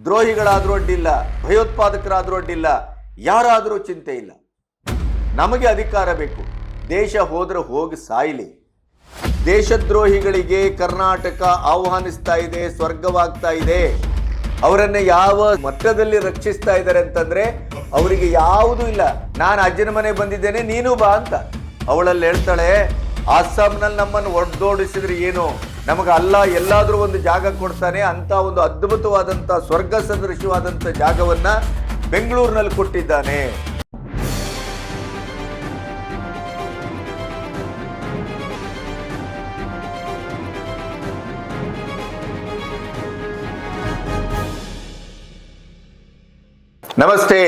ದ್ರೋಹಿಗಳಾದರೂ ಅಡ್ಡಿಲ್ಲ, ಭಯೋತ್ಪಾದಕರಾದರೂ ಅಡ್ಡಿಲ್ಲ, ಯಾರಾದರೂ ಚಿಂತೆ ಇಲ್ಲ. ನಮಗೆ ಅಧಿಕಾರ ಬೇಕು. ದೇಶ ಹೋದ್ರೆ ಹೋಗಿ ಸಾಯಲಿ. ದೇಶದ್ರೋಹಿಗಳಿಗೆ ಕರ್ನಾಟಕ ಆಹ್ವಾನಿಸ್ತಾ ಇದೆ, ಸ್ವರ್ಗವಾಗ್ತಾ ಇದೆ. ಅವರನ್ನ ಯಾವ ಮಟ್ಟದಲ್ಲಿ ರಕ್ಷಿಸ್ತಾ ಇದ್ದಾರೆ ಅಂತಂದ್ರೆ ಅವರಿಗೆ ಯಾವುದೂ ಇಲ್ಲ. ನಾನು ಅಜ್ಜನ ಮನೆ ಬಂದಿದ್ದೇನೆ, ನೀನು ಬಾ ಅಂತ. ಅವಳಲ್ಲಿ ಹೇಳ್ತಾಳೆ, ಅಸ್ಸಾಂನಲ್ಲಿ ನಮ್ಮನ್ನು ಒಡೆದೋಡಿಸಿದ್ರೆ ಏನು, ನಮಗೆ ಅಲ್ಲ ಎಲ್ಲಾದ್ರೂ ಒಂದು ಜಾಗ ಕೊಡ್ತಾನೆ ಅಂತ ಒಂದು ಅದ್ಭುತವಾದಂಥ ಸ್ವರ್ಗ ಸದೃಶವಾದಂಥ ಜಾಗವನ್ನ ಬೆಂಗಳೂರಿನಲ್ಲಿ ಕೊಟ್ಟಿದ್ದಾನೆ. ನಮಸ್ತೆ,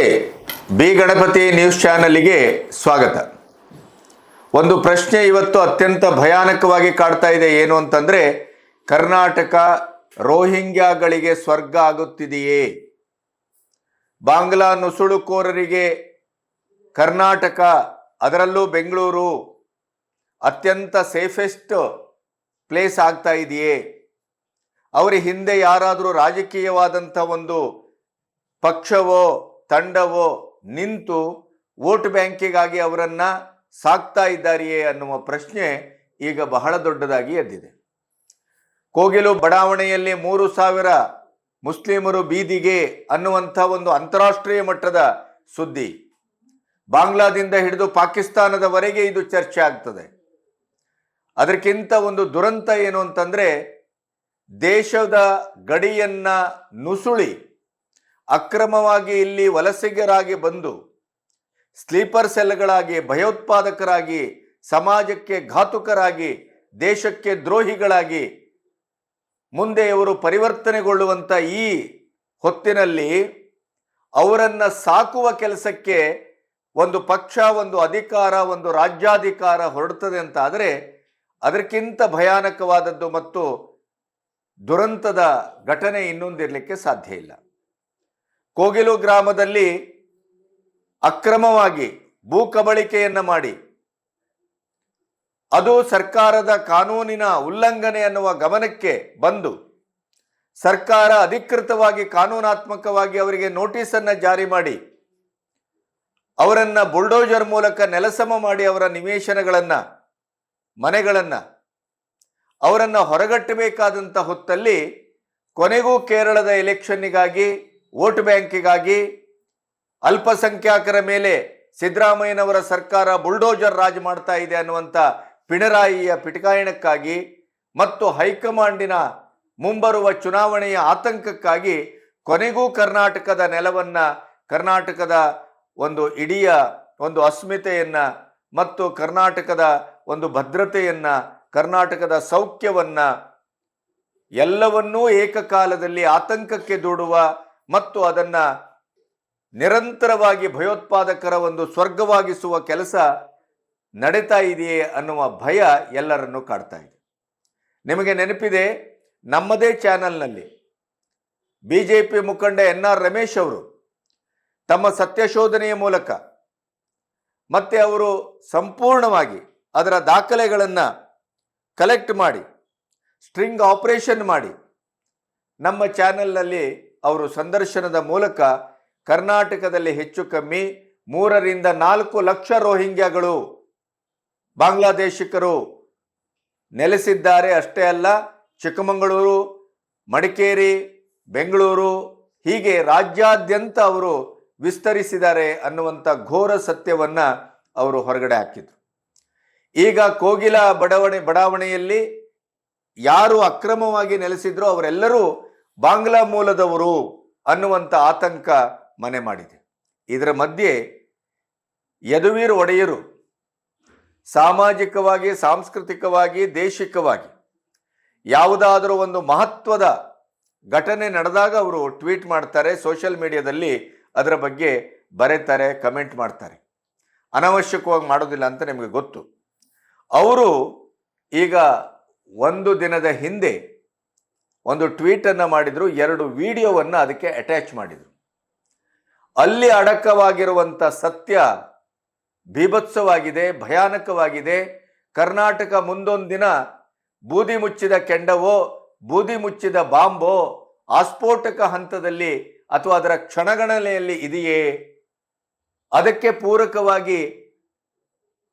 ಬಿ ಗಣಪತಿ ನ್ಯೂಸ್ ಚಾನಲ್ಗೆ ಸ್ವಾಗತ. ಒಂದು ಪ್ರಶ್ನೆ ಇವತ್ತು ಅತ್ಯಂತ ಭಯಾನಕವಾಗಿ ಕಾಡ್ತಾ ಇದೆ. ಏನು ಅಂತಂದರೆ, ಕರ್ನಾಟಕ ರೋಹಿಂಗ್ಯಾಗಳಿಗೆ ಸ್ವರ್ಗ ಆಗುತ್ತಿದೆಯೇ? ಬಾಂಗ್ಲಾ ನುಸುಳುಕೋರರಿಗೆ ಕರ್ನಾಟಕ, ಅದರಲ್ಲೂ ಬೆಂಗಳೂರು ಅತ್ಯಂತ ಸೇಫೆಸ್ಟ್ ಪ್ಲೇಸ್ ಆಗ್ತಾ ಇದೆಯೇ? ಅವರ ಹಿಂದೆ ಯಾರಾದರೂ ರಾಜಕೀಯವಾದಂಥ ಒಂದು ಪಕ್ಷವೋ ತಂಡವೋ ನಿಂತು ವೋಟ್ ಬ್ಯಾಂಕಿಗಾಗಿ ಅವರನ್ನ ಸಾಕ್ತಾ ಇದ್ದಾರೆಯೇ ಅನ್ನುವ ಪ್ರಶ್ನೆ ಈಗ ಬಹಳ ದೊಡ್ಡದಾಗಿ ಎದ್ದಿದೆ. ಕೋಗಿಲು ಬಡಾವಣೆಯಲ್ಲಿ 3,000 ಮುಸ್ಲಿಮರು ಬೀದಿಗೆ ಅನ್ನುವಂಥ ಒಂದು ಅಂತಾರಾಷ್ಟ್ರೀಯ ಮಟ್ಟದ ಸುದ್ದಿ. ಬಾಂಗ್ಲಾದಿಂದ ಹಿಡಿದು ಪಾಕಿಸ್ತಾನದವರೆಗೆ ಇದು ಚರ್ಚೆ ಆಗ್ತದೆ. ಅದಕ್ಕಿಂತ ಒಂದು ದುರಂತ ಏನು ಅಂತಂದ್ರೆ, ದೇಶದ ಗಡಿಯನ್ನ ನುಸುಳಿ ಅಕ್ರಮವಾಗಿ ಇಲ್ಲಿ ವಲಸಿಗರಾಗಿ ಬಂದು ಸ್ಲೀಪರ್ ಸೆಲ್ಗಳಾಗಿ, ಭಯೋತ್ಪಾದಕರಾಗಿ, ಸಮಾಜಕ್ಕೆ ಘಾತುಕರಾಗಿ, ದೇಶಕ್ಕೆ ದ್ರೋಹಿಗಳಾಗಿ ಮುಂದೆ ಇವರು ಪರಿವರ್ತನೆಗೊಳ್ಳುವಂಥ ಈ ಹೊತ್ತಿನಲ್ಲಿ ಅವರನ್ನ ಸಾಕುವ ಕೆಲಸಕ್ಕೆ ಒಂದು ಪಕ್ಷ, ಒಂದು ಅಧಿಕಾರ, ಒಂದು ರಾಜ್ಯಾಧಿಕಾರ ಹೊರಡ್ತದೆ ಅಂತ ಆದರೆ ಅದಕ್ಕಿಂತ ಭಯಾನಕವಾದದ್ದು ಮತ್ತು ದುರಂತದ ಘಟನೆ ಇನ್ನೊಂದಿರಲಿಕ್ಕೆ ಸಾಧ್ಯ ಇಲ್ಲ. ಕೋಗಿಲು ಗ್ರಾಮದಲ್ಲಿ ಅಕ್ರಮವಾಗಿ ಭೂ ಕಬಳಿಕೆಯನ್ನ ಮಾಡಿ, ಅದು ಸರ್ಕಾರದ ಕಾನೂನಿನ ಉಲ್ಲಂಘನೆ ಅನ್ನುವ ಗಮನಕ್ಕೆ ಬಂದು ಸರ್ಕಾರ ಅಧಿಕೃತವಾಗಿ ಕಾನೂನಾತ್ಮಕವಾಗಿ ಅವರಿಗೆ ನೋಟಿಸನ್ನು ಜಾರಿ ಮಾಡಿ ಅವರನ್ನ ಬುಲ್ಡೋಜರ್ ಮೂಲಕ ನೆಲಸಮ ಮಾಡಿ ಅವರ ನಿವೇಶನಗಳನ್ನು, ಮನೆಗಳನ್ನು ಅವರನ್ನು ಹೊರಗಟ್ಟಬೇಕಾದಂಥ ಹೊತ್ತಲ್ಲಿ ಕೊನೆಗೂ ಕೇರಳದ ಎಲೆಕ್ಷನ್ನಿಗಾಗಿ, ವೋಟ್ ಬ್ಯಾಂಕಿಗಾಗಿ, ಅಲ್ಪಸಂಖ್ಯಾತರ ಮೇಲೆ ಸಿದ್ದರಾಮಯ್ಯನವರ ಸರ್ಕಾರ ಬುಲ್ಡೋಜರ್ ರಾಜ್ ಮಾಡ್ತಾ ಇದೆ ಅನ್ನುವಂಥ ಪಿಣರಾಯಿಯ ಪಿಟಕಾಯಣಕ್ಕಾಗಿ ಮತ್ತು ಹೈಕಮಾಂಡಿನ ಮುಂಬರುವ ಚುನಾವಣೆಯ ಆತಂಕಕ್ಕಾಗಿ ಕೊನೆಗೂ ಕರ್ನಾಟಕದ ನೆಲವನ್ನ, ಕರ್ನಾಟಕದ ಒಂದು ಇಡೀ ಒಂದು ಅಸ್ಮಿತೆಯನ್ನ ಮತ್ತು ಕರ್ನಾಟಕದ ಒಂದು ಭದ್ರತೆಯನ್ನ, ಕರ್ನಾಟಕದ ಸೌಖ್ಯವನ್ನ ಎಲ್ಲವನ್ನೂ ಏಕಕಾಲದಲ್ಲಿ ಆತಂಕಕ್ಕೆ ದೂಡುವ ಮತ್ತು ಅದನ್ನ ನಿರಂತರವಾಗಿ ಭಯೋತ್ಪಾದಕರ ಒಂದು ಸ್ವರ್ಗವಾಗಿಸುವ ಕೆಲಸ ನಡೀತಾ ಇದೆಯೇ ಅನ್ನುವ ಭಯ ಎಲ್ಲರನ್ನೂ ಕಾಡ್ತಾ ಇದೆ. ನಿಮಗೆ ನೆನಪಿದೆ, ನಮ್ಮದೇ ಚಾನೆಲ್ನಲ್ಲಿ ಬಿಜೆಪಿ ಮುಖಂಡ NR ರಮೇಶ್ ಅವರು ತಮ್ಮ ಸತ್ಯಶೋಧನೆಯ ಮೂಲಕ ಮತ್ತೆ ಅವರು ಸಂಪೂರ್ಣವಾಗಿ ಅದರ ದಾಖಲೆಗಳನ್ನು ಕಲೆಕ್ಟ್ ಮಾಡಿ ಸ್ಟ್ರಿಂಗ್ ಆಪರೇಷನ್ ಮಾಡಿ ನಮ್ಮ ಚಾನೆಲ್ನಲ್ಲಿ ಅವರು ಸಂದರ್ಶನದ ಮೂಲಕ ಕರ್ನಾಟಕದಲ್ಲಿ ಹೆಚ್ಚು ಕಮ್ಮಿ 3 ರಿಂದ 4 ಲಕ್ಷ ರೋಹಿಂಗ್ಯಾಗಳು ಬಾಂಗ್ಲಾದೇಶಿಕರು ನೆಲೆಸಿದ್ದಾರೆ. ಅಷ್ಟೇ ಅಲ್ಲ, ಚಿಕ್ಕಮಗಳೂರು, ಮಡಿಕೇರಿ, ಬೆಂಗಳೂರು ಹೀಗೆ ರಾಜ್ಯಾದ್ಯಂತ ಅವರು ವಿಸ್ತರಿಸಿದ್ದಾರೆ ಅನ್ನುವಂಥ ಘೋರ ಸತ್ಯವನ್ನ ಅವರು ಹೊರಗಡೆ ಹಾಕಿದ್ರು. ಈಗ ಕೋಗಿಲ ಬಡಾವಣೆಯಲ್ಲಿ ಯಾರು ಅಕ್ರಮವಾಗಿ ನೆಲೆಸಿದ್ರೋ ಅವರೆಲ್ಲರೂ ಬಾಂಗ್ಲಾ ಮೂಲದವರು ಅನ್ನುವಂಥ ಆತಂಕ ಮನೆ ಮಾಡಿದೆ. ಇದರ ಮಧ್ಯೆ ಯದುವೀರ್ ಒಡೆಯರು ಸಾಮಾಜಿಕವಾಗಿ, ಸಾಂಸ್ಕೃತಿಕವಾಗಿ, ದೇಶಿಕವಾಗಿ ಯಾವುದಾದರೂ ಒಂದು ಮಹತ್ವದ ಘಟನೆ ನಡೆದಾಗ ಅವರು ಟ್ವೀಟ್ ಮಾಡ್ತಾರೆ, ಸೋಷಿಯಲ್ ಮೀಡಿಯಾದಲ್ಲಿ ಅದರ ಬಗ್ಗೆ ಬರೀತಾರೆ, ಕಮೆಂಟ್ ಮಾಡ್ತಾರೆ. ಅನಾವಶ್ಯಕವಾಗಿ ಮಾಡೋದಿಲ್ಲ ಅಂತ ನಿಮಗೆ ಗೊತ್ತು. ಅವರು ಈಗ ಒಂದು ದಿನದ ಹಿಂದೆ ಒಂದು ಟ್ವೀಟನ್ನು ಮಾಡಿದರು, 2 ವಿಡಿಯೋವನ್ನು ಅದಕ್ಕೆ ಅಟ್ಯಾಚ್ ಮಾಡಿದರು. ಅಲ್ಲಿ ಅಡಕವಾಗಿರುವಂಥ ಸತ್ಯ ಬೀಭತ್ಸವಾಗಿದೆ, ಭಯಾನಕವಾಗಿದೆ. ಕರ್ನಾಟಕ ಮುಂದೊಂದು ದಿನ ಬೂದಿ ಮುಚ್ಚಿದ ಕೆಂಡವೋ, ಬೂದಿ ಮುಚ್ಚಿದ ಬಾಂಬೋ ಆಸ್ಫೋಟಕ ಹಂತದಲ್ಲಿ ಅಥವಾ ಅದರ ಕ್ಷಣಗಣನೆಯಲ್ಲಿ ಇದೆಯೇ? ಅದಕ್ಕೆ ಪೂರಕವಾಗಿ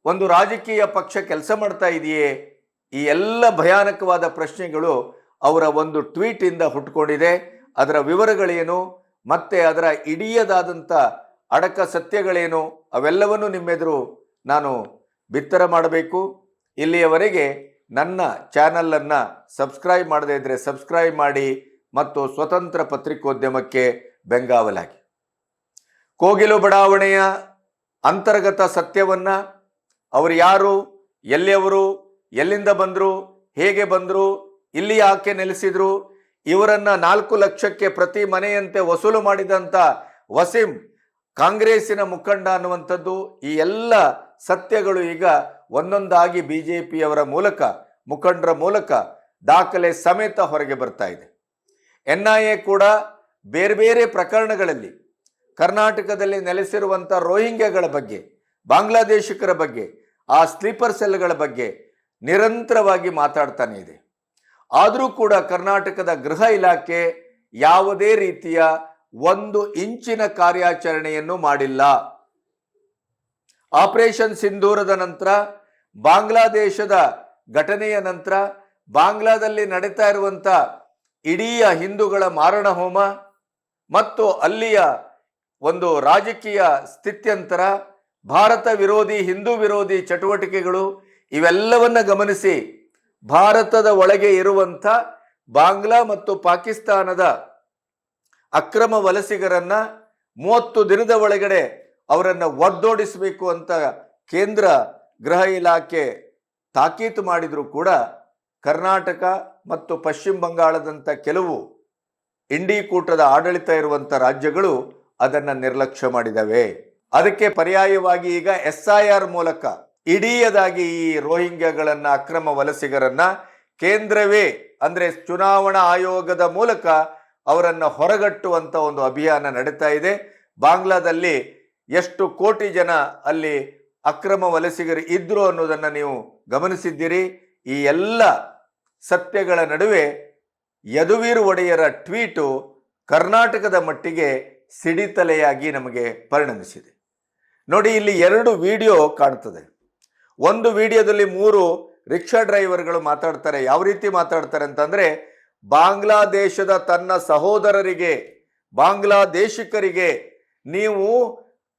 ಒಂದು ರಾಜಕೀಯ ಪಕ್ಷ ಕೆಲಸ ಮಾಡ್ತಾ ಇದೆಯೇ? ಈ ಎಲ್ಲ ಭಯಾನಕವಾದ ಪ್ರಶ್ನೆಗಳು ಅವರ ಒಂದು ಟ್ವೀಟ್ ಇಂದ ಹುಟ್ಟುಕೊಂಡಿದೆ. ಅದರ ವಿವರಗಳೇನು ಮತ್ತೆ ಅದರ ಇಡಿಯದಾದಂಥ ಅಡಕ ಸತ್ಯಗಳೇನು ಅವೆಲ್ಲವನ್ನು ನಿಮ್ಮೆದುರು ನಾನು ಬಿತ್ತರ ಮಾಡಬೇಕು. ಇಲ್ಲಿಯವರೆಗೆ ನನ್ನ ಚಾನಲನ್ನು ಸಬ್ಸ್ಕ್ರೈಬ್ ಮಾಡದೇ ಇದ್ದರೆ ಸಬ್ಸ್ಕ್ರೈಬ್ ಮಾಡಿ ಮತ್ತು ಸ್ವತಂತ್ರ ಪತ್ರಿಕೋದ್ಯಮಕ್ಕೆ ಬೆಂಗಾವಲಾಗಿ. ಕೋಗಿಲು ಬಡಾವಣೆಯ ಅಂತರ್ಗತ ಸತ್ಯವನ್ನು ಅವರು ಯಾರು, ಎಲ್ಲಿಯವರು, ಎಲ್ಲಿಂದ ಬಂದರು, ಹೇಗೆ ಬಂದರು, ಇಲ್ಲಿ ಯಾಕೆ ನೆಲೆಸಿದ್ರು, ಇವರನ್ನ 4 ಲಕ್ಷಕ್ಕೆ ಪ್ರತಿ ಮನೆಯಂತೆ ವಸೂಲು ಮಾಡಿದಂಥ ವಸೀಂ ಕಾಂಗ್ರೆಸ್ಸಿನ ಮುಖಂಡ ಅನ್ನುವಂಥದ್ದು, ಈ ಎಲ್ಲ ಸತ್ಯಗಳು ಈಗ ಒಂದೊಂದಾಗಿ ಬಿಜೆಪಿಯವರ ಮೂಲಕ, ಮುಖಂಡರ ಮೂಲಕ ದಾಖಲೆ ಸಮೇತ ಹೊರಗೆ ಬರ್ತಾ ಇದೆ. NIA ಕೂಡ ಬೇರೆ ಬೇರೆ ಪ್ರಕರಣಗಳಲ್ಲಿ ಕರ್ನಾಟಕದಲ್ಲಿ ನೆಲೆಸಿರುವಂಥ ರೋಹಿಂಗ್ಯಾಗಳ ಬಗ್ಗೆ, ಬಾಂಗ್ಲಾದೇಶಿಕರ ಬಗ್ಗೆ, ಆ ಸ್ಲೀಪರ್ ಸೆಲ್ಗಳ ಬಗ್ಗೆ ನಿರಂತರವಾಗಿ ಮಾತಾಡ್ತಾನೆ ಇದೆ. ಆದರೂ ಕೂಡ ಕರ್ನಾಟಕದ ಗೃಹ ಇಲಾಖೆ ಯಾವುದೇ ರೀತಿಯ 1 ಇಂಚಿನ ಕಾರ್ಯಾಚರಣೆಯನ್ನು ಮಾಡಿಲ್ಲ. ಆಪರೇಷನ್ ಸಿಂಧೂರದ ನಂತರ, ಬಾಂಗ್ಲಾದೇಶದ ಘಟನೆಯ ನಂತರ, ಬಾಂಗ್ಲಾದಲ್ಲಿ ನಡೀತಾ ಇರುವಂಥ ಇಡೀ ಹಿಂದೂಗಳ ಮಾರಣ ಹೋಮ ಮತ್ತು ಅಲ್ಲಿಯ ಒಂದು ರಾಜಕೀಯ ಸ್ಥಿತ್ಯಂತರ, ಭಾರತ ವಿರೋಧಿ, ಹಿಂದೂ ವಿರೋಧಿ ಚಟುವಟಿಕೆಗಳು ಇವೆಲ್ಲವನ್ನ ಗಮನಿಸಿ ಭಾರತದ ಒಳಗೆ ಇರುವಂಥ ಬಾಂಗ್ಲಾ ಮತ್ತು ಪಾಕಿಸ್ತಾನದ ಅಕ್ರಮ ವಲಸಿಗರನ್ನ 30 ದಿನದ ಒಳಗಡೆ ಅವರನ್ನು ಒದ್ದೋಡಿಸಬೇಕು ಅಂತ ಕೇಂದ್ರ ಗೃಹ ಇಲಾಖೆ ತಾಕೀತು ಮಾಡಿದರೂ ಕೂಡ ಕರ್ನಾಟಕ ಮತ್ತು ಪಶ್ಚಿಮ ಬಂಗಾಳದಂಥ ಕೆಲವು ಇಂಡಿ ಕೂಟದ ಆಡಳಿತ ಇರುವಂಥ ರಾಜ್ಯಗಳು ಅದನ್ನು ನಿರ್ಲಕ್ಷ್ಯ ಮಾಡಿದವೆ. ಅದಕ್ಕೆ ಪರ್ಯಾಯವಾಗಿ ಈಗ SIR ಮೂಲಕ ಇಡೀಯದಾಗಿ ಈ ರೋಹಿಂಗ್ಯಾಗಳನ್ನ, ಅಕ್ರಮ ವಲಸಿಗರನ್ನ ಕೇಂದ್ರವೇ ಅಂದ್ರೆ ಚುನಾವಣಾ ಆಯೋಗದ ಮೂಲಕ ಅವರನ್ನು ಹೊರಗಟ್ಟುವಂತ ಒಂದು ಅಭಿಯಾನ ನಡೀತಾ ಇದೆ. ಬಾಂಗ್ಲಾದಲ್ಲಿ ಎಷ್ಟು ಕೋಟಿ ಜನ ಅಲ್ಲಿ ಅಕ್ರಮ ವಲಸಿಗರು ಇದ್ರು ಅನ್ನೋದನ್ನು ನೀವು ಗಮನಿಸಿದ್ದೀರಿ. ಈ ಎಲ್ಲ ಸತ್ಯಗಳ ನಡುವೆ ಯದುವೀರ್ ಒಡೆಯರ ಟ್ವೀಟು ಕರ್ನಾಟಕದ ಮಟ್ಟಿಗೆ ಸಿಡಿತಲೆಯಾಗಿ ನಮಗೆ ಪರಿಣಮಿಸಿದೆ. ನೋಡಿ, ಇಲ್ಲಿ 2 ವಿಡಿಯೋ ಕಾಣ್ತದೆ. ಒಂದು ವಿಡಿಯೋದಲ್ಲಿ 3 ರಿಕ್ಷಾ ಡ್ರೈವರ್ಗಳು ಮಾತಾಡ್ತಾರೆ. ಯಾವ ರೀತಿ ಮಾತಾಡ್ತಾರೆ ಅಂತಂದ್ರೆ, ಬಾಂಗ್ಲಾದೇಶದ ತನ್ನ ಸಹೋದರರಿಗೆ, ಬಾಂಗ್ಲಾದೇಶಿಕರಿಗೆ ನೀವು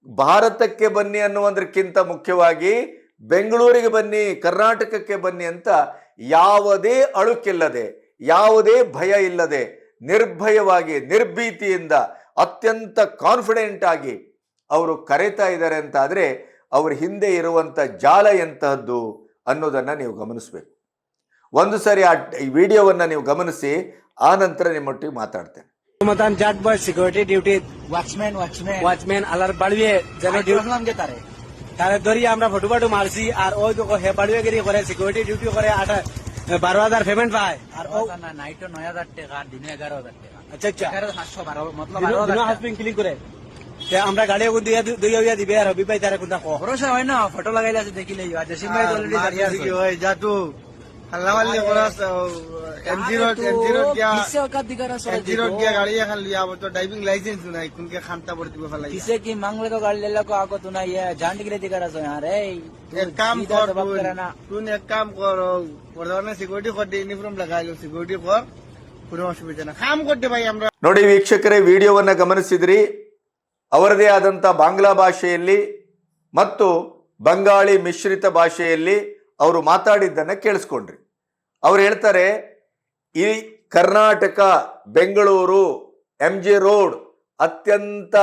ಭಾರತಕ್ಕೆ ಬನ್ನಿ ಅನ್ನುವುದಕ್ಕಿಂತ ಮುಖ್ಯವಾಗಿ ಬೆಂಗಳೂರಿಗೆ ಬನ್ನಿ, ಕರ್ನಾಟಕಕ್ಕೆ ಬನ್ನಿ ಅಂತ ಯಾವುದೇ ಅಳುಕಿಲ್ಲದೆ, ಯಾವುದೇ ಭಯ ಇಲ್ಲದೆ, ನಿರ್ಭಯವಾಗಿ, ನಿರ್ಭೀತಿಯಿಂದ, ಅತ್ಯಂತ ಕಾನ್ಫಿಡೆಂಟ್ ಆಗಿ ಅವರು ಕರೆತಾ ಇದ್ದಾರೆ ಅಂತ ಆದರೆ ಅವ್ರ ಹಿಂದೆ ಇರುವಂಥ ಜಾಲ ಎಂತಹದ್ದು ಅನ್ನೋದನ್ನು ನೀವು ಗಮನಿಸಬೇಕು. ಒಂದು ಸರಿ ಆ ವಿಡಿಯೋವನ್ನು ನೀವು ಗಮನಿಸಿ, ಆ ನಂತರ ನಿಮ್ಮೊಟ್ಟಿಗೆ ಮಾತಾಡ್ತೇನೆ. ಜಾಟ್ ಬಾಯ್ ಸಿಕ್ಯೂರಿಟಿ ಡ್ಯೂಟಿ ওয়াচম্যান আলার বাড়িয়ে যেন তারে তারে ধরিয়ে আমরা ফটো ফটো মারছি। আর ওই তো হে বাড়িয়েগিরি করে, সিকিউরিটি ডিউটি করে, 12,000 পেমেন্ট পায়। আর ও নাইট 9,000 টাকা, দিনে 11,000 টাকা। আচ্ছা আচ্ছা, 512 মতলব দিনো 12,000 হাসপিং ক্লিক করে তে আমরা গাড়ি দিয়ে দিবে। আর হবি ভাই তারা কোনটা কো ভরসা হয় না, ফটো লাগাইলে আছে দেখিলেই হয়। জসিম ভাই অলরেডি দাঁড়িয়ে আছে। ওই জাতু হাল্লাওয়ালি করস M0 গিয়া কিসে ওকাত দিগারা সরে M0 গিয়া গাড়ি এখন লিয়া তো ড্রাইভিং লাইসেন্স নাই, কোনকে খান্তা পড়তে ফেলাই किसे की मांगले को गाड़ी ले लो को आको तुना ये जान के दिगारा सो यार। ए এক কাম কর, তুই এক কাম কর, প্রধান সিকিউরিটি কর, ಯೂನಿಫಾರ್ಮ್ লাগাইলো, সিকিউরিটি কর, কোনো অসুবিধা না, কাম করতে ভাই আমরা। ನೋಡಿ ವೀಕ್ಷಕರೇ, ವಿಡಿಯೋವನ್ನ ಗಮನಿಸಿದ್ರಿ. ಅವರದೇ ಆದಂಥ ಬಾಂಗ್ಲಾ ಭಾಷೆಯಲ್ಲಿ ಮತ್ತು ಬಂಗಾಳಿ ಮಿಶ್ರಿತ ಭಾಷೆಯಲ್ಲಿ ಅವರು ಮಾತಾಡಿದ್ದನ್ನು ಕೇಳಿಸ್ಕೊಂಡ್ರಿ. ಅವ್ರು ಹೇಳ್ತಾರೆ, ಈ ಕರ್ನಾಟಕ, ಬೆಂಗಳೂರು, MG ರೋಡ್ ಅತ್ಯಂತ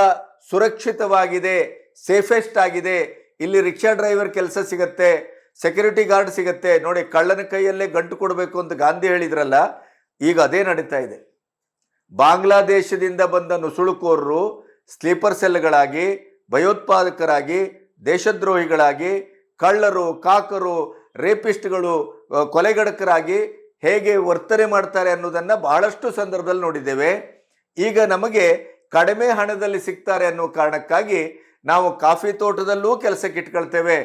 ಸುರಕ್ಷಿತವಾಗಿದೆ, ಸೇಫೆಸ್ಟ್ ಆಗಿದೆ. ಇಲ್ಲಿ ರಿಕ್ಷಾ ಡ್ರೈವರ್ ಕೆಲಸ ಸಿಗತ್ತೆ, ಸೆಕ್ಯೂರಿಟಿ ಗಾರ್ಡ್ ಸಿಗತ್ತೆ. ನೋಡಿ, ಕಳ್ಳನ ಕೈಯಲ್ಲೇ ಗಂಟು ಕೊಡಬೇಕು ಅಂತ ಗಾಂಧಿ ಹೇಳಿದ್ರಲ್ಲ, ಈಗ ಅದೇ ನಡೀತಾ ಇದೆ. ಬಾಂಗ್ಲಾದೇಶದಿಂದ ಬಂದ ನುಸುಳುಕೋರರು ಸ್ಲೀಪರ್ ಸೆಲ್ಗಳಾಗಿ, ಭಯೋತ್ಪಾದಕರಾಗಿ, ದೇಶದ್ರೋಹಿಗಳಾಗಿ, ಕಳ್ಳರು, ಕಾಕರು, ರೇಪಿಸ್ಟ್ಗಳು, ಕೊಲೆಗಡಕರಾಗಿ ಹೇಗೆ ವರ್ತನೆ ಮಾಡ್ತಾರೆ ಅನ್ನೋದನ್ನು ಬಹಳಷ್ಟು ಸಂದರ್ಭದಲ್ಲಿ ನೋಡಿದ್ದೇವೆ. ಈಗ ನಮಗೆ ಕಡಿಮೆ ಹಣದಲ್ಲಿ ಸಿಗ್ತಾರೆ ಅನ್ನೋ ಕಾರಣಕ್ಕಾಗಿ ನಾವು ಕಾಫಿ ತೋಟದಲ್ಲೂ ಕೆಲಸಕ್ಕೆ ಇಟ್ಕೊಳ್ತೇವೆ,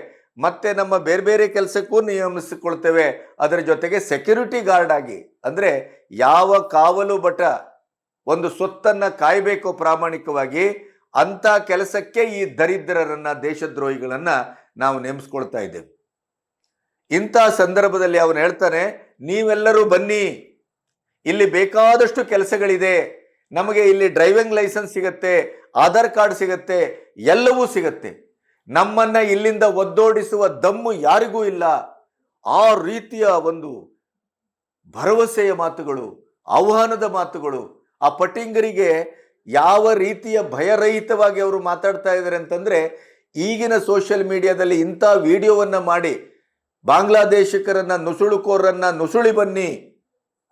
ಮತ್ತೆ ನಮ್ಮ ಬೇರೆ ಬೇರೆ ಕೆಲಸಕ್ಕೂ ನಿಯಮಿಸಿಕೊಳ್ತೇವೆ. ಅದರ ಜೊತೆಗೆ ಸೆಕ್ಯೂರಿಟಿ ಗಾರ್ಡ್ ಆಗಿ, ಅಂದರೆ ಯಾವ ಕಾವಲು ಭಟ ಒಂದು ಸ್ವತ್ತನ್ನ ಕಾಯಬೇಕು ಪ್ರಾಮಾಣಿಕವಾಗಿ, ಅಂತ ಕೆಲಸಕ್ಕೆ ಈ ದರಿದ್ರರನ್ನ, ದೇಶದ್ರೋಹಿಗಳನ್ನ ನಾವು ನೇಮಿಸ್ಕೊಳ್ತಾ ಇದ್ದೇವೆ. ಇಂಥ ಸಂದರ್ಭದಲ್ಲಿ ಅವನು ಹೇಳ್ತಾನೆ, ನೀವೆಲ್ಲರೂ ಬನ್ನಿ, ಇಲ್ಲಿ ಬೇಕಾದಷ್ಟು ಕೆಲಸಗಳಿದೆ, ನಮಗೆ ಇಲ್ಲಿ ಡ್ರೈವಿಂಗ್ ಲೈಸೆನ್ಸ್ ಸಿಗತ್ತೆ, ಆಧಾರ್ ಕಾರ್ಡ್ ಸಿಗತ್ತೆ, ಎಲ್ಲವೂ ಸಿಗತ್ತೆ, ನಮ್ಮನ್ನ ಇಲ್ಲಿಂದ ಒದ್ದೋಡಿಸುವ ದಮ್ಮು ಯಾರಿಗೂ ಇಲ್ಲ. ಆ ರೀತಿಯ ಒಂದು ಭರವಸೆಯ ಮಾತುಗಳು, ಆಹ್ವಾನದ ಮಾತುಗಳು. ಆ ಪಟಿಂಗರಿಗೆ ಯಾವ ರೀತಿಯ ಭಯರಹಿತವಾಗಿ ಅವರು ಮಾತಾಡ್ತಾ ಇದ್ದಾರೆ ಅಂತಂದ್ರೆ, ಈಗಿನ ಸೋಷಿಯಲ್ ಮೀಡಿಯಾದಲ್ಲಿ ಇಂಥ ವಿಡಿಯೋವನ್ನ ಮಾಡಿ ಬಾಂಗ್ಲಾದೇಶಿಕರನ್ನ, ನುಸುಳುಕೋರನ್ನ ನುಸುಳಿ ಬನ್ನಿ,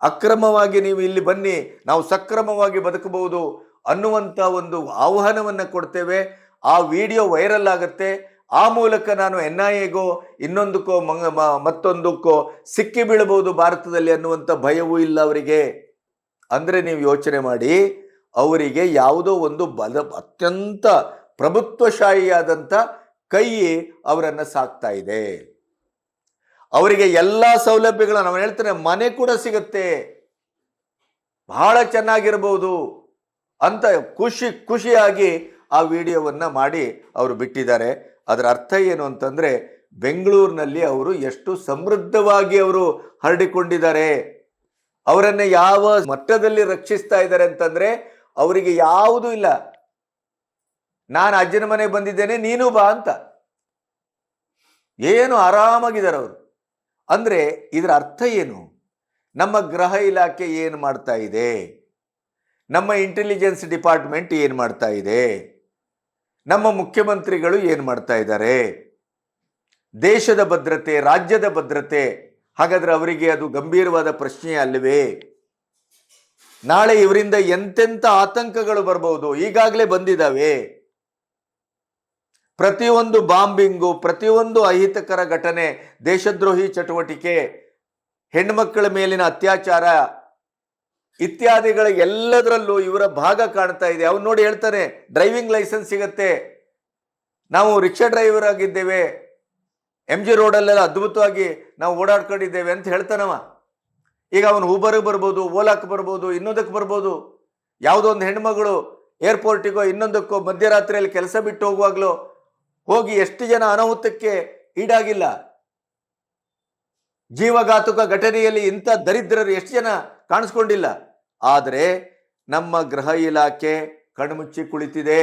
ಅಕ್ರಮವಾಗಿ ನೀವು ಇಲ್ಲಿ ಬನ್ನಿ, ನಾವು ಸಕ್ರಮವಾಗಿ ಬದುಕಬಹುದು ಅನ್ನುವಂಥ ಒಂದು ಆಹ್ವಾನವನ್ನ ಕೊಡ್ತೇವೆ. ಆ ವಿಡಿಯೋ ವೈರಲ್ ಆಗುತ್ತೆ. ಆ ಮೂಲಕ ನಾನು NIAಗೋ ಇನ್ನೊಂದಕ್ಕೋ ಮತ್ತೊಂದಕ್ಕೋ ಸಿಕ್ಕಿ ಬೀಳಬಹುದು ಭಾರತದಲ್ಲಿ ಅನ್ನುವಂಥ ಭಯವೂ ಇಲ್ಲ ಅವರಿಗೆ. ಅಂದ್ರೆ ನೀವು ಯೋಚನೆ ಮಾಡಿ, ಅವರಿಗೆ ಯಾವುದೋ ಒಂದು ಅತ್ಯಂತ ಪ್ರಭುತ್ವಶಾಹಿಯಾದಂಥ ಕೈ ಅವರನ್ನ ಸಾಕ್ತಾ ಇದೆ. ಅವರಿಗೆ ಎಲ್ಲಾ ಸೌಲಭ್ಯಗಳು, ನಾವು ಹೇಳ್ತೇನೆ, ಮನೆ ಕೂಡ ಸಿಗುತ್ತೆ, ಬಹಳ ಚೆನ್ನಾಗಿರ್ಬೋದು ಅಂತ ಖುಷಿಯಾಗಿ ಆ ವಿಡಿಯೋವನ್ನ ಮಾಡಿ ಅವರು ಬಿಟ್ಟಿದ್ದಾರೆ. ಅದರ ಅರ್ಥ ಏನು ಅಂತಂದ್ರೆ, ಬೆಂಗಳೂರಿನಲ್ಲಿ ಅವರು ಎಷ್ಟು ಸಮೃದ್ಧವಾಗಿ ಅವರು ಹರಡಿಕೊಂಡಿದ್ದಾರೆ, ಅವರನ್ನ ಯಾವ ಮಟ್ಟದಲ್ಲಿ ರಕ್ಷಿಸ್ತಾ ಇದ್ದಾರೆ ಅಂತಂದ್ರೆ, ಅವರಿಗೆ ಯಾವುದೂ ಇಲ್ಲ, ನಾನು ಅಜ್ಜನ ಮನೆಗೆ ಬಂದಿದ್ದೇನೆ ನೀನು ಬಾ ಅಂತ, ಏನು ಆರಾಮಾಗಿದ್ದಾರೆ ಅವರು. ಅಂದ್ರೆ ಇದರ ಅರ್ಥ ಏನು? ನಮ್ಮ ಗೃಹ ಇಲಾಖೆ ಏನು ಮಾಡ್ತಾ ಇದೆ, ನಮ್ಮ ಇಂಟೆಲಿಜೆನ್ಸ್ ಡಿಪಾರ್ಟ್ಮೆಂಟ್ ಏನು ಮಾಡ್ತಾ ಇದೆ, ನಮ್ಮ ಮುಖ್ಯಮಂತ್ರಿಗಳು ಏನು ಮಾಡ್ತಾ ಇದ್ದಾರೆ, ದೇಶದ ಭದ್ರತೆ, ರಾಜ್ಯದ ಭದ್ರತೆ, ಹಾಗಾದ್ರೆ ಅವರಿಗೆ ಅದು ಗಂಭೀರವಾದ ಪ್ರಶ್ನೆ ಅಲ್ಲವೇ? ನಾಳೆ ಇವರಿಂದ ಎಂತೆಂಥ ಆತಂಕಗಳು ಬರಬಹುದು, ಈಗಾಗಲೇ ಬಂದಿದ್ದಾವೆ. ಪ್ರತಿಯೊಂದು ಬಾಂಬಿಂಗು, ಪ್ರತಿಯೊಂದು ಅಹಿತಕರ ಘಟನೆ, ದೇಶದ್ರೋಹಿ ಚಟುವಟಿಕೆ, ಹೆಣ್ಮಕ್ಕಳ ಮೇಲಿನ ಅತ್ಯಾಚಾರ ಇತ್ಯಾದಿಗಳ ಎಲ್ಲದರಲ್ಲೂ ಇವರ ಭಾಗ ಕಾಣ್ತಾ ಇದೆ. ಅವ್ನು ನೋಡಿ ಹೇಳ್ತಾನೆ, ಡ್ರೈವಿಂಗ್ ಲೈಸೆನ್ಸ್ ಸಿಗತ್ತೆ, ನಾವು ರಿಕ್ಷಾ ಡ್ರೈವರ್ ಆಗಿದ್ದೇವೆ, MG ರೋಡಲ್ಲೆಲ್ಲ ಅದ್ಭುತವಾಗಿ ನಾವು ಓಡಾಡ್ಕೊಂಡಿದ್ದೇವೆ ಅಂತ ಹೇಳ್ತಾನವ. ಈಗ ಅವನು ಊಬರ್ಗೆ ಬರ್ಬೋದು, ಓಲಾಕ್ಕೆ ಬರ್ಬೋದು, ಇನ್ನೊಂದಕ್ಕೆ ಬರ್ಬೋದು. ಯಾವುದೋ ಒಂದು ಹೆಣ್ಮಗಳು ಏರ್ಪೋರ್ಟಿಗೋ ಇನ್ನೊಂದಕ್ಕೋ ಮಧ್ಯರಾತ್ರಿಯಲ್ಲಿ ಕೆಲಸ ಬಿಟ್ಟು ಹೋಗುವಾಗ್ಲೋ ಹೋಗಿ ಎಷ್ಟು ಜನ ಅನಾಹುತಕ್ಕೆ ಈಡಾಗಿಲ್ಲ. ಜೀವಘಾತುಕ ಘಟನೆಯಲ್ಲಿ ಇಂಥ ದರಿದ್ರರು ಎಷ್ಟು ಜನ ಕಾಣಿಸ್ಕೊಂಡಿಲ್ಲ. ಆದರೆ ನಮ್ಮ ಗೃಹ ಇಲಾಖೆ ಕಣ್ಮುಚ್ಚಿ ಕುಳಿತಿದೆ.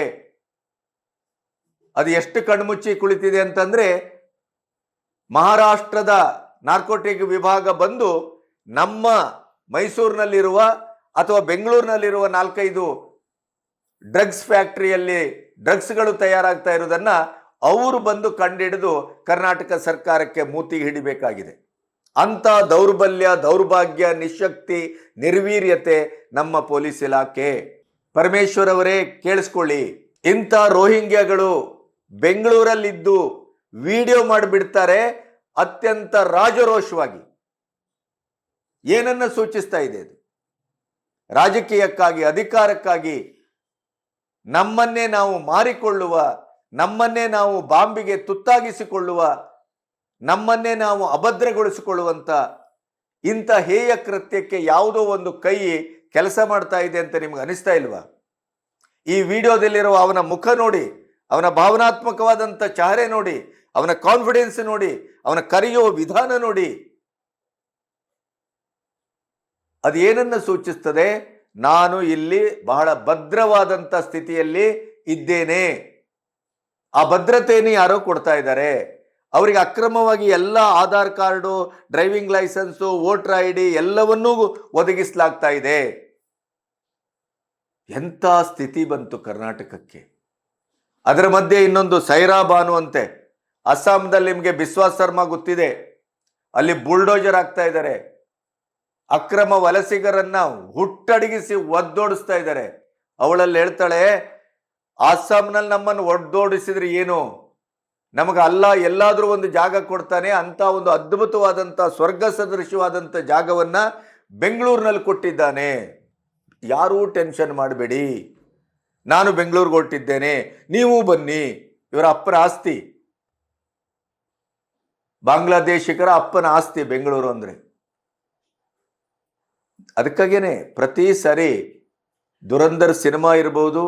ಅದು ಎಷ್ಟು ಕಣ್ಮುಚ್ಚಿ ಕುಳಿತಿದೆ ಅಂತಂದ್ರೆ, ಮಹಾರಾಷ್ಟ್ರದ ನಾರ್ಕೋಟಿಕ್ ವಿಭಾಗ ಬಂದು ನಮ್ಮ ಮೈಸೂರಿನಲ್ಲಿರುವ ಅಥವಾ ಬೆಂಗಳೂರಿನಲ್ಲಿರುವ 4-5 ಡ್ರಗ್ಸ್ ಫ್ಯಾಕ್ಟರಿಯಲ್ಲಿ ಡ್ರಗ್ಸ್ಗಳು ತಯಾರಾಗ್ತಾ ಇರೋದನ್ನ ಅವರು ಬಂದು ಕಂಡಿಡಿದು ಕರ್ನಾಟಕ ಸರ್ಕಾರಕ್ಕೆ ಮೂತಿಗೆ ಹಿಡಿಬೇಕಾಗಿದೆ. ಅಂತ ದೌರ್ಬಲ್ಯ, ದೌರ್ಭಾಗ್ಯ, ನಿಶಕ್ತಿ, ನಿರ್ವೀರ್ಯತೆ ನಮ್ಮ ಪೊಲೀಸ್ ಇಲಾಖೆ. ಪರಮೇಶ್ವರ್ ಅವರೇ ಕೇಳಿಸ್ಕೊಳ್ಳಿ, ಇಂಥ ರೋಹಿಂಗ್ಯಾಗಳು ಬೆಂಗಳೂರಲ್ಲಿದ್ದು ವಿಡಿಯೋ ಮಾಡಿಬಿಡ್ತಾರೆ ಅತ್ಯಂತ ರಾಜರೋಷವಾಗಿ. ಏನನ್ನ ಸೂಚಿಸ್ತಾ ಇದೆ ಇದು? ರಾಜಕೀಯಕ್ಕಾಗಿ, ಅಧಿಕಾರಕ್ಕಾಗಿ ನಮ್ಮನ್ನೇ ನಾವು ಮಾರಿಕೊಳ್ಳುವ, ನಮ್ಮನ್ನೇ ನಾವು ಬಾಂಬಿಗೆ ತುತ್ತಾಗಿಸಿಕೊಳ್ಳುವ, ನಮ್ಮನ್ನೇ ನಾವು ಅಭದ್ರಗೊಳಿಸಿಕೊಳ್ಳುವಂತ ಇಂಥ ಹೇಯ ಕೃತ್ಯಕ್ಕೆ ಯಾವುದೋ ಒಂದು ಕೈ ಕೆಲಸ ಮಾಡ್ತಾ ಇದೆ ಅಂತ ನಿಮ್ಗೆ ಅನಿಸ್ತಾ ಇಲ್ವಾ? ಈ ವಿಡಿಯೋದಲ್ಲಿರುವ ಅವನ ಮುಖ ನೋಡಿ, ಅವನ ಭಾವನಾತ್ಮಕವಾದಂಥ ಚಹರೆ ನೋಡಿ, ಅವನ ಕಾನ್ಫಿಡೆನ್ಸ್ ನೋಡಿ, ಅವನ ಕರೆಯುವ ವಿಧಾನ ನೋಡಿ. ಅದು ಏನನ್ನ ಸೂಚಿಸ್ತದೆ? ನಾನು ಇಲ್ಲಿ ಬಹಳ ಭದ್ರವಾದಂಥ ಸ್ಥಿತಿಯಲ್ಲಿ ಇದ್ದೇನೆ. ಆ ಭದ್ರತೆಯನ್ನು ಯಾರೋ ಕೊಡ್ತಾ ಇದ್ದಾರೆ. ಅವರಿಗೆ ಅಕ್ರಮವಾಗಿ ಎಲ್ಲ Aadhaar card, driving licence, voter ID ಎಲ್ಲವನ್ನೂ ಒದಗಿಸಲಾಗ್ತಾ ಇದೆ. ಎಂಥ ಸ್ಥಿತಿ ಬಂತು ಕರ್ನಾಟಕಕ್ಕೆ. ಅದರ ಮಧ್ಯೆ ಇನ್ನೊಂದು ಸೈರಾ ಬಾನು ಅಂತೆ, ಅಸ್ಸಾಂದಲ್ಲಿ ನಿಮಗೆ ಬಿಸ್ವಾಸ್ ಶರ್ಮಾ ಗೊತ್ತಿದೆ, ಅಲ್ಲಿ ಬುಲ್ಡೋಜರ್ ಆಗ್ತಾ ಇದ್ದಾರೆ, ಅಕ್ರಮ ವಲಸಿಗರನ್ನ ಹುಟ್ಟಡಗಿಸಿ ಒದ್ದೋಡಿಸ್ತಾ ಇದ್ದಾರೆ. ಅವಳಲ್ಲಿ ಹೇಳ್ತಾಳೆ, ಅಸ್ಸಾಂನಲ್ಲಿ ನಮ್ಮನ್ನು ಒದ್ದೋಡಿಸಿದ್ರೆ ಏನು, ನಮಗೆ ಅಲ್ಲ ಎಲ್ಲಾದ್ರೂ ಒಂದು ಜಾಗ ಕೊಡ್ತಾನೆ, ಅಂತ ಒಂದು ಅದ್ಭುತವಾದಂಥ ಸ್ವರ್ಗ ಸದೃಶವಾದಂಥ ಜಾಗವನ್ನ ಬೆಂಗಳೂರಿನಲ್ಲಿ ಕೊಟ್ಟಿದ್ದಾನೆ. ಯಾರೂ ಟೆನ್ಷನ್ ಮಾಡಬೇಡಿ, ನಾನು ಬೆಂಗಳೂರಿಗೆ ಹೊರಟಿದ್ದೇನೆ, ನೀವು ಬನ್ನಿ. ಇವರ ಅಪ್ಪನ ಆಸ್ತಿ, ಬಾಂಗ್ಲಾದೇಶಿಕರ ಅಪ್ಪನ ಆಸ್ತಿ ಬೆಂಗಳೂರು ಅಂದ್ರೆ. ಅದಕ್ಕಾಗೇನೆ ಪ್ರತಿ ಸರಿ ದುರಂಧರ್ ಸಿನಿಮಾ ಇರ್ಬೋದು,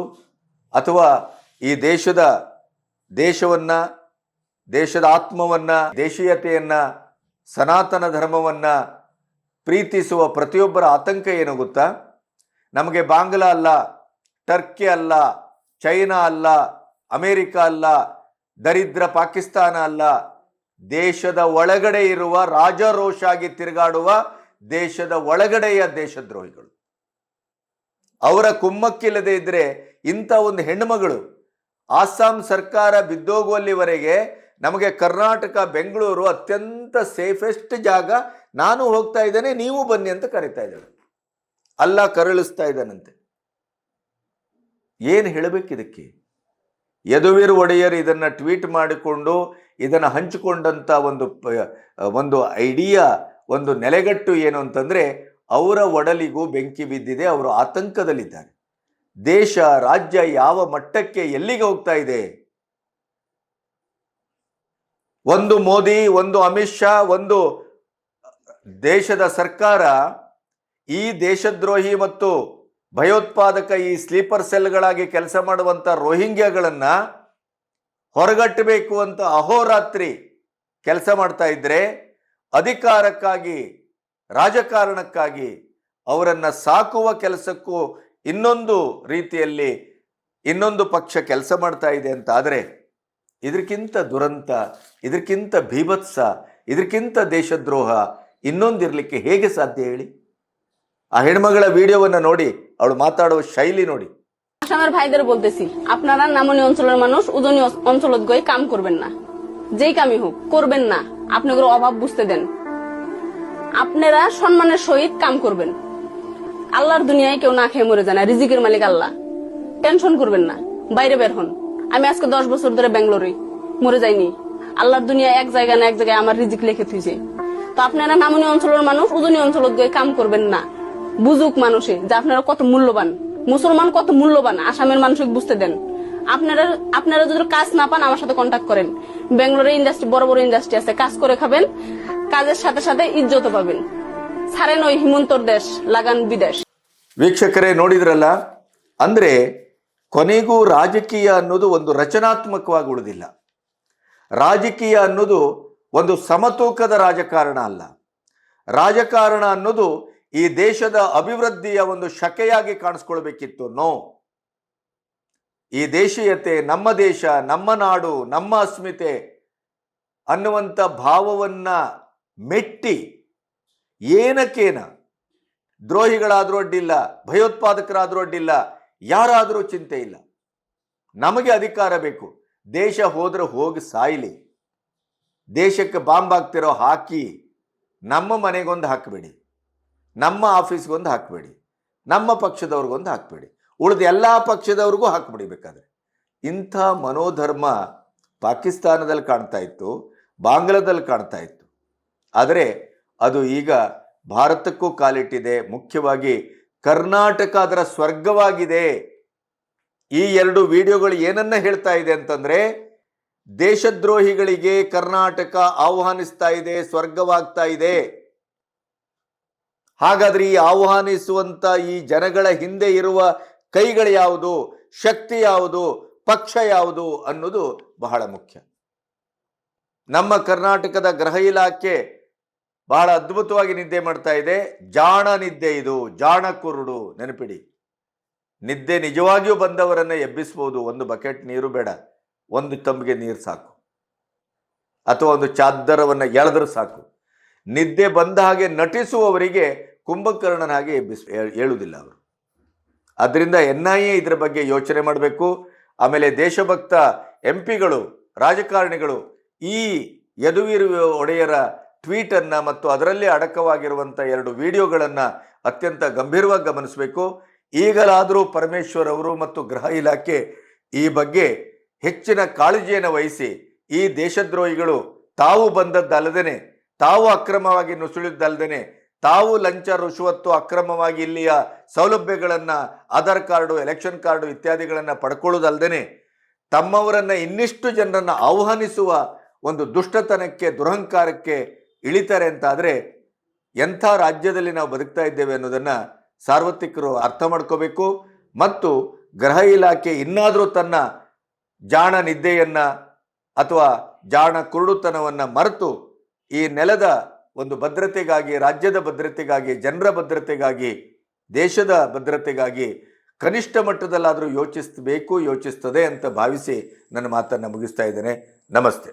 ಅಥವಾ ಈ ದೇಶವನ್ನು, ದೇಶದ ಆತ್ಮವನ್ನು, ದೇಶೀಯತೆಯನ್ನು, ಸನಾತನ ಧರ್ಮವನ್ನು ಪ್ರೀತಿಸುವ ಪ್ರತಿಯೊಬ್ಬರ ಆತಂಕ ಏನು ಗೊತ್ತಾ? ನಮಗೆ ಬಾಂಗ್ಲಾ ಅಲ್ಲ, ಟರ್ಕಿ ಅಲ್ಲ, ಚೈನಾ ಅಲ್ಲ, ಅಮೇರಿಕ ಅಲ್ಲ, ದರಿದ್ರ ಪಾಕಿಸ್ತಾನ ಅಲ್ಲ, ದೇಶದ ಒಳಗಡೆ ಇರುವ ರಾಜರೋಷಾಗಿ ತಿರುಗಾಡುವ ದೇಶದ ಒಳಗಡೆಯ ದೇಶದ್ರೋಹಿಗಳು. ಅವರ ಕುಮ್ಮಕ್ಕಿಲ್ಲದೆ ಇದ್ರೆ ಇಂಥ ಒಂದು ಹೆಣ್ಣುಮಗಳು ಆಸ್ಸಾಂ ಸರ್ಕಾರ ಬಿದ್ದೋಗುವಲ್ಲಿವರೆಗೆ ನಮಗೆ ಕರ್ನಾಟಕ, ಬೆಂಗಳೂರು ಅತ್ಯಂತ ಸೇಫೆಸ್ಟ್ ಜಾಗ, ನಾನು ಹೋಗ್ತಾ ಇದ್ದೇನೆ ನೀವು ಬನ್ನಿ ಅಂತ ಕರೀತಾ ಇದ್ದಾಳೆ. ಅಲ್ಲ ಕರಳಿಸ್ತಾ ಇದ್ದಾನಂತೆ. ಏನು ಹೇಳಬೇಕು ಇದಕ್ಕೆ? ಯದುವೀರ್ ಒಡೆಯರ್ ಇದನ್ನು ಟ್ವೀಟ್ ಮಾಡಿಕೊಂಡು ಇದನ್ನು ಹಂಚಿಕೊಂಡಂಥ ಒಂದು ಐಡಿಯಾ, ಒಂದು ನೆಲೆಗಟ್ಟು ಏನು ಅಂತಂದರೆ, ಅವರ ಒಡಲಿಗೂ ಬೆಂಕಿ ಬಿದ್ದಿದೆ, ಅವರು ಆತಂಕದಲ್ಲಿದ್ದಾರೆ. ದೇಶ, ರಾಜ್ಯ ಯಾವ ಮಟ್ಟಕ್ಕೆ, ಎಲ್ಲಿಗೆ ಹೋಗ್ತಾ ಇದೆ? ಒಂದು ಮೋದಿ, ಒಂದು ಅಮಿತ್ ಶಾ, ಒಂದು ದೇಶದ ಸರ್ಕಾರ ಈ ದೇಶದ್ರೋಹಿ ಮತ್ತು ಭಯೋತ್ಪಾದಕ, ಈ ಸ್ಲೀಪರ್ ಸೆಲ್ಗಳಾಗಿ ಕೆಲಸ ಮಾಡುವಂಥ ರೋಹಿಂಗ್ಯಾಗಳನ್ನು ಹೊರಗಟ್ಟಬೇಕು ಅಂತ ಅಹೋರಾತ್ರಿ ಕೆಲಸ ಮಾಡ್ತಾ ಇದ್ರೆ, ಅಧಿಕಾರಕ್ಕಾಗಿ, ರಾಜಕಾರಣಕ್ಕಾಗಿ ಅವರನ್ನು ಸಾಕುವ ಕೆಲಸಕ್ಕೂ ಇನ್ನೊಂದು ರೀತಿಯಲ್ಲಿ ಇನ್ನೊಂದು ಪಕ್ಷ ಕೆಲಸ ಮಾಡ್ತಾ ಇದೆ ಅಂತ ಆದರೆ, ಇದಕ್ಕಿಂತ ದುರಂತ, ಇದಕ್ಕಿಂತ ಭೀಭತ್ಸ, ಇದಕ್ಕಿಂತ ದೇಶದ್ರೋಹ ಇನ್ನೊಂದಿರಲಿಕ್ಕೆ ಹೇಗೆ ಸಾಧ್ಯ ಹೇಳಿ? ಆ ಹೆಣ್ಮಗಳ ভিডিওವನ್ನು ನೋಡಿ, ಅವಳು মাতাড়ো শৈলী ನೋಡಿ। আসামের ভাইদের বলতেছি, আপনারা নামনি অঞ্চলের মানুষ উজনি অঞ্চলত গই কাম করবেন না, যেই কামই হোক করবেন না, আপনাদের অভাব বুঝতে দেন, আপনারা সম্মানের সহিত কাম করবেন। আল্লাহর দুনিয়ায় কেউ না খেয়ে মরে যায় না, রিজিকের মালিক আল্লাহ, টেনশন করবেন না, বাইরে বের হন। আমি আজকে 10 বছর ধরে বেঙ্গালুরে মরে যাইনি, আল্লাহর দুনিয়ায় এক জায়গা না এক জায়গায় আমার রিজিক লিখে থুইছে। তো আপনারা নামনি অঞ্চলের মানুষ উজনি অঞ্চলত গই কাম করবেন না, বুঝুক মানুষে যে আপনারা কত মূল্যবান, মুসলমান কত মূল্যবান, আসামের মানুষকে বুঝতে দেন। আপনারা যদি কাজ না পান আমার সাথে কন্ট্যাক্ট করেন, বেঙ্গালুরে ইন্ডাস্ট্রি, বড় বড় ইন্ডাস্ট্রি আছে, কাজ করে খাবেন, কাজের সাথে সাথে ইজ্জত পাবেন। ছাড়েন ওই হিমন্তর দেশ, লাগান বিদেশ। ವೀಕ್ಷಕರೇ ನೋಡಿದ್ರಲ್ಲ, ಅಂದ್ರೆ ಕೊನೆಗೂ ರಾಜಕೀಯ ಅನ್ನೋದು ಒಂದು ರಚನಾತ್ಮಕವಾಗಿ ಉಳಿದಿಲ್ಲ. ರಾಜಕೀಯ ಅನ್ನೋದು ಒಂದು ಸಮತೂಕದ ರಾಜಕಾರಣ ಅಲ್ಲ. ರಾಜಕಾರಣ ಅನ್ನೋದು ಈ ದೇಶದ ಅಭಿವೃದ್ಧಿಯ ಒಂದು ಶಕೆಯಾಗಿ ಕಾಣಿಸ್ಕೊಳ್ಬೇಕಿತ್ತು. ನೋ, ಈ ದೇಶೀಯತೆ, ನಮ್ಮ ದೇಶ, ನಮ್ಮ ನಾಡು, ನಮ್ಮ ಅಸ್ಮಿತೆ ಅನ್ನುವಂಥ ಭಾವವನ್ನ ಮೆಟ್ಟಿ ಏನಕ್ಕೇನ ದ್ರೋಹಿಗಳಾದ್ರೂ ಅಡ್ಡಿಲ್ಲ, ಭಯೋತ್ಪಾದಕರಾದ್ರೂ ಅಡ್ಡಿಲ್ಲ, ಯಾರಾದರೂ ಚಿಂತೆ ಇಲ್ಲ, ನಮಗೆ ಅಧಿಕಾರ ಬೇಕು, ದೇಶ ಹೋದ್ರೆ ಹೋಗಿ ಸಾಯ್ಲಿ, ದೇಶಕ್ಕೆ ಬಾಂಬ್ ಹಾಕ್ತಿರೋ ಹಾಕಿ, ನಮ್ಮ ಮನೆಗೊಂದು ಹಾಕಬೇಡಿ, ನಮ್ಮ ಆಫೀಸ್ಗೊಂದು ಹಾಕಬೇಡಿ, ನಮ್ಮ ಪಕ್ಷದವ್ರಿಗೊಂದು ಹಾಕಬೇಡಿ, ಉಳಿದ ಎಲ್ಲ ಪಕ್ಷದವ್ರಿಗೂ ಹಾಕ್ಬಿಡಿ ಬೇಕಾದ್ರೆ. ಇಂಥ ಮನೋಧರ್ಮ ಪಾಕಿಸ್ತಾನದಲ್ಲಿ ಕಾಣ್ತಾ ಇತ್ತು, ಬಾಂಗ್ಲಾದಲ್ಲಿ ಕಾಣ್ತಾ ಇತ್ತು. ಆದರೆ ಅದು ಈಗ ಭಾರತಕ್ಕೂ ಕಾಲಿಟ್ಟಿದೆ. ಮುಖ್ಯವಾಗಿ ಕರ್ನಾಟಕ ಅದರ ಸ್ವರ್ಗವಾಗಿದೆ. ಈ ಎರಡು ವಿಡಿಯೋಗಳು ಏನನ್ನ ಹೇಳ್ತಾ ಇದೆ ಅಂತಂದ್ರೆ, ದೇಶದ್ರೋಹಿಗಳಿಗೆ ಕರ್ನಾಟಕ ಆಹ್ವಾನಿಸ್ತಾ ಇದೆ, ಸ್ವರ್ಗವಾಗ್ತಾ ಇದೆ. ಹಾಗಾದ್ರೆ ಈ ಆಹ್ವಾನಿಸುವಂತ ಈ ಜನಗಳ ಹಿಂದೆ ಇರುವ ಕೈಗಳು ಯಾವುದು, ಶಕ್ತಿ ಯಾವುದು, ಪಕ್ಷ ಯಾವುದು ಅನ್ನೋದು ಬಹಳ ಮುಖ್ಯ. ನಮ್ಮ ಕರ್ನಾಟಕದ ಗೃಹ ಇಲಾಖೆ ಬಹಳ ಅದ್ಭುತವಾಗಿ ನಿದ್ದೆ ಮಾಡ್ತಾ ಇದೆ. ಜಾಣ ನಿದ್ದೆ ಇದು, ಜಾಣ ಕುರುಡು. ನೆನಪಿಡಿ, ನಿದ್ದೆ ನಿಜವಾಗಿಯೂ ಬಂದವರನ್ನ ಎಬ್ಬಿಸಬಹುದು. ಒಂದು ಬಕೆಟ್ ನೀರು ಬೇಡ, ಒಂದು ತಂಬಿಗೆ ನೀರು ಸಾಕು, ಅಥವಾ ಒಂದು ಚಾದರವನ್ನು ಎಳೆದರೂ ಸಾಕು. ನಿದ್ದೆ ಬಂದ ಹಾಗೆ ನಟಿಸುವವರಿಗೆ ಕುಂಭಕರ್ಣನ ಹಾಗೆ ಹೇಳುವುದಿಲ್ಲ ಅವರು. ಅದರಿಂದ NIA ಇದರ ಬಗ್ಗೆ ಯೋಚನೆ ಮಾಡಬೇಕು. ಆಮೇಲೆ ದೇಶಭಕ್ತ MP ಗಳು, ರಾಜಕಾರಣಿಗಳು ಈ ಯದುವೀರ್ ಒಡೆಯರ ಟ್ವೀಟನ್ನು ಮತ್ತು ಅದರಲ್ಲಿ ಅಡಕವಾಗಿರುವಂಥ 2 ವಿಡಿಯೋಗಳನ್ನು ಅತ್ಯಂತ ಗಂಭೀರವಾಗಿ ಗಮನಿಸಬೇಕು. ಈಗಲಾದರೂ ಪರಮೇಶ್ವರ್ ಅವರು ಮತ್ತು ಗೃಹ ಇಲಾಖೆ ಈ ಬಗ್ಗೆ ಹೆಚ್ಚಿನ ಕಾಳಜಿಯನ್ನು ವಹಿಸಿ, ಈ ದೇಶದ್ರೋಹಿಗಳು ತಾವು ಬಂದದ್ದಲ್ಲದೇನೆ, ತಾವು ಅಕ್ರಮವಾಗಿ ನುಸುಳಿದ್ದಲ್ಲದೇನೆ, ತಾವು ಲಂಚ ರುಶ್ವತ್ತು ಅಕ್ರಮವಾಗಿ ಇಲ್ಲಿಯ ಸೌಲಭ್ಯಗಳನ್ನು, ಆಧಾರ್ ಕಾರ್ಡು, ಎಲೆಕ್ಷನ್ ಕಾರ್ಡು ಇತ್ಯಾದಿಗಳನ್ನು ಪಡ್ಕೊಳ್ಳೋದಲ್ಲದೇನೆ ತಮ್ಮವರನ್ನು ಇನ್ನಿಷ್ಟು ಜನರನ್ನು ಆಹ್ವಾನಿಸುವ ಒಂದು ದುಷ್ಟತನಕ್ಕೆ, ದುರಹಂಕಾರಕ್ಕೆ ಇಳಿತಾರೆ ಅಂತಾದರೆ ಎಂಥ ರಾಜ್ಯದಲ್ಲಿ ನಾವು ಬದುಕ್ತಾ ಇದ್ದೇವೆ ಅನ್ನೋದನ್ನು ಸಾರ್ವತ್ರಿಕರು ಅರ್ಥ ಮಾಡ್ಕೋಬೇಕು. ಮತ್ತು ಗೃಹ ಇಲಾಖೆ ಇನ್ನಾದರೂ ತನ್ನ ಜಾಣ ನಿದ್ದೆಯನ್ನ ಅಥವಾ ಜಾಣ ಕುರುಡುತನವನ್ನ ಮರೆತು ಈ ನೆಲದ ಒಂದು ಭದ್ರತೆಗಾಗಿ, ರಾಜ್ಯದ ಭದ್ರತೆಗಾಗಿ, ಜನರ ಭದ್ರತೆಗಾಗಿ, ದೇಶದ ಭದ್ರತೆಗಾಗಿ ಕನಿಷ್ಠ ಮಟ್ಟದಲ್ಲಾದರೂ ಯೋಚಿಸಬೇಕು, ಯೋಚಿಸ್ತದೆ ಅಂತ ಭಾವಿಸಿ ನನ್ನ ಮಾತನ್ನು ಮುಗಿಸ್ತಾ ಇದ್ದೇನೆ. ನಮಸ್ತೆ.